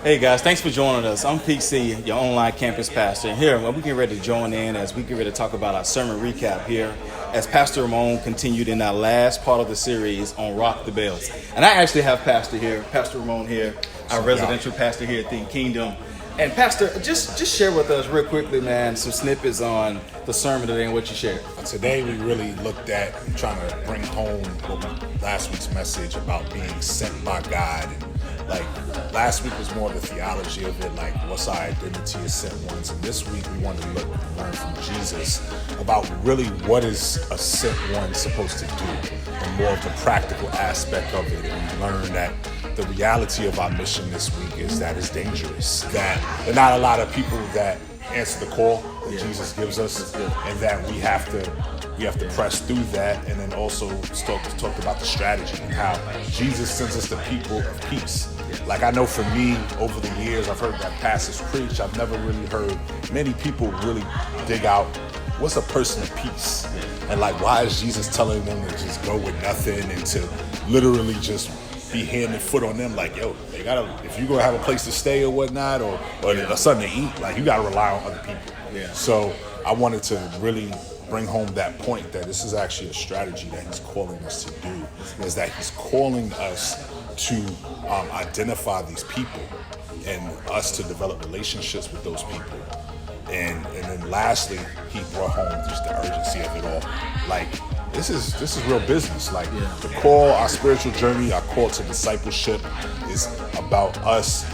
Hey guys, thanks for joining us. I'm PC, your online campus pastor, and here we get ready to join in as we get ready to talk about our sermon recap here as Pastor Ramone continued in our last part of the series on Rock the Bells. And I actually have Pastor Ramone here, our residential pastor here at the Kingdom. And Pastor, just share with us real quickly, man, some snippets on the sermon today and what you shared. Today we really looked at trying to bring home last week's message about being sent by God. And like last week was more of the theology of it, like what's our identity as sent ones. And this week we wanted to learn from Jesus about really what is a sent one supposed to do and more of the practical aspect of it. And we learned that the reality of our mission this week is that it's dangerous, that there are not a lot of people that answer the call that Jesus gives us, and that we have to press through that. And then also talked about the strategy and how Jesus sends us the people of peace. Like I know for me, over the years, I've heard that pastors preach. I've never really heard many people really dig out what's a person of peace, and like why is Jesus telling them to just go with nothing and to literally just be hand and foot on them, like, yo, they gotta, if you're gonna have a place to stay or whatnot, or something to eat, like you gotta rely on other people. Yeah. So I wanted to really bring home that point that this is actually a strategy that he's calling us to do, is that he's calling us to identify these people and us to develop relationships with those people. And then lastly, he brought home just the urgency of it all. Like, this is real business. Like the call, our spiritual journey, our call to discipleship is about us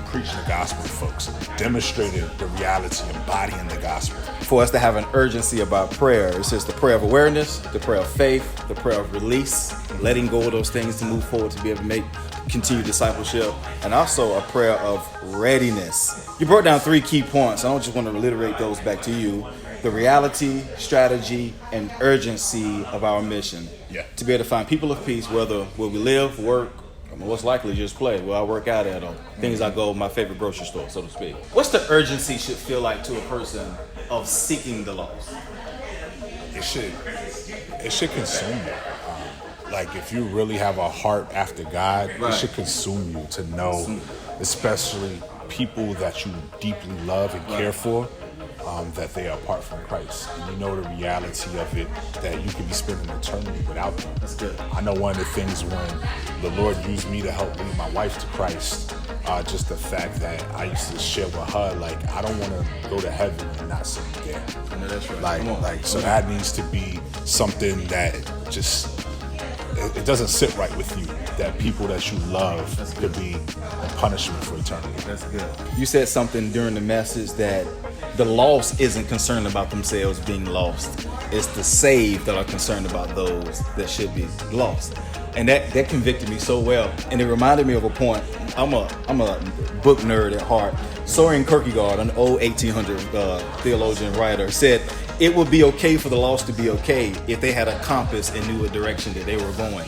preaching the gospel to folks, demonstrating the reality, embodying the gospel. For us to have an urgency about prayer, it's just the prayer of awareness, the prayer of faith, the prayer of release, letting go of those things to move forward to be able to make continued discipleship, and also a prayer of readiness. You brought down 3 key points. I don't just want to reiterate those back to you. The reality, strategy, and urgency of our mission. Yeah. To be able to find people of peace, whether where we live, work, most likely just play, where I work out at, or things I go, my favorite grocery store, so to speak. What's the urgency should feel like to a person of seeking the lost? It should consume you. Like if you really have a heart after God, It should consume you to know, especially people that you deeply love and care for, that they are apart from Christ. And you know the reality of it, that you could be spending eternity without them. That's good. I know one of the things when the Lord used me to help lead my wife to Christ, just the fact that I used to share with her, like, I don't want to go to heaven and not see you there. I know that's right. So that needs to be something that just, it doesn't sit right with you, that people that you love could be a punishment for eternity. That's good. You said something during the message that the lost isn't concerned about themselves being lost. It's the saved that are concerned about those that should be lost. And that convicted me so well. And it reminded me of a point. I'm a book nerd at heart. Soren Kierkegaard, an old 1800 theologian writer, said it would be okay for the lost to be okay if they had a compass and knew a direction that they were going.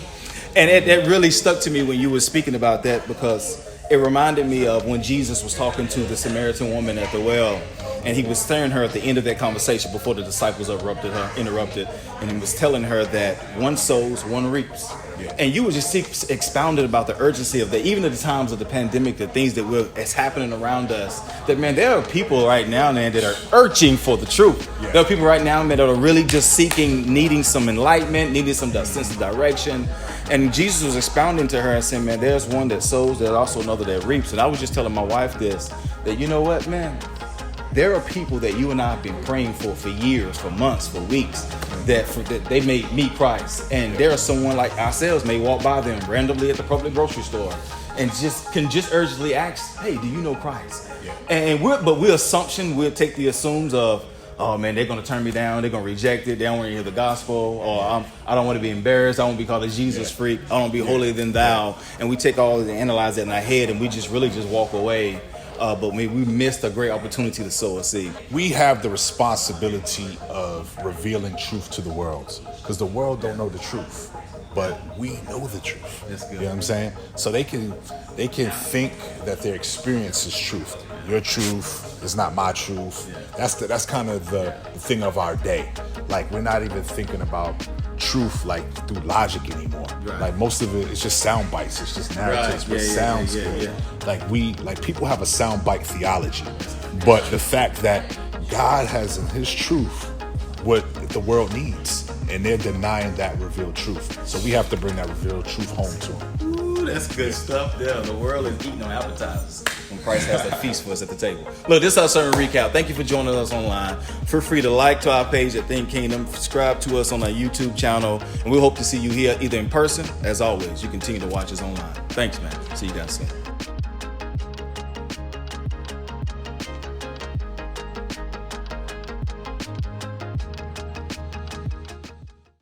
And that really stuck to me when you were speaking about that, because it reminded me of when Jesus was talking to the Samaritan woman at the well, and he was staring her at the end of that conversation before the disciples interrupted, and he was telling her that one sows, one reaps. Yeah. And you were just expounded about the urgency of that, even at the times of the pandemic, the things that's happening around us, that, man, there are people right now, man, that are urging for the truth. Yeah. There are people right now, man, that are really just seeking, needing some enlightenment, needing some sense of direction. And Jesus was expounding to her and saying, man, there's one that sows, there's also another that reaps. And I was just telling my wife this, that you know what, man? There are people that you and I have been praying for years, for months, for weeks, that they may meet Christ. And there are someone like ourselves may walk by them randomly at the public grocery store and can urgently ask, hey, do you know Christ? Yeah. And we'll take the assumes of, oh man, they're going to turn me down, they're going to reject it, they don't want to hear the gospel, or I don't want to be embarrassed, I don't want to be called a Jesus freak, I don't want to be holier than thou. And we take all of it and analyze that in our head, and we just really just walk away. But we missed a great opportunity to sow a seed. We have the responsibility of revealing truth to the world, because the world don't know the truth, but we know the truth. That's good. You know what I'm saying? So they can think that their experience is truth. Your truth is not my truth. Yeah. That's kind of the thing of our day. Like, we're not even thinking about truth like through logic anymore. Right. Like most of it is just sound bites. It's just narratives Right. with Yeah, sounds yeah, good. yeah. Like people have a sound bite theology, but the fact that God has in His truth what the world needs, and they're denying that revealed truth. So we have to bring that revealed truth home to them. Ooh, that's good stuff there. The world is eating on appetizers when Christ has that feast for us at the table. Look, this is our sermon recap. Thank you for joining us online. Feel free to like to our page at Think Kingdom, subscribe to us on our YouTube channel, and we hope to see you here either in person. As always, you continue to watch us online. Thanks, man. See you guys soon.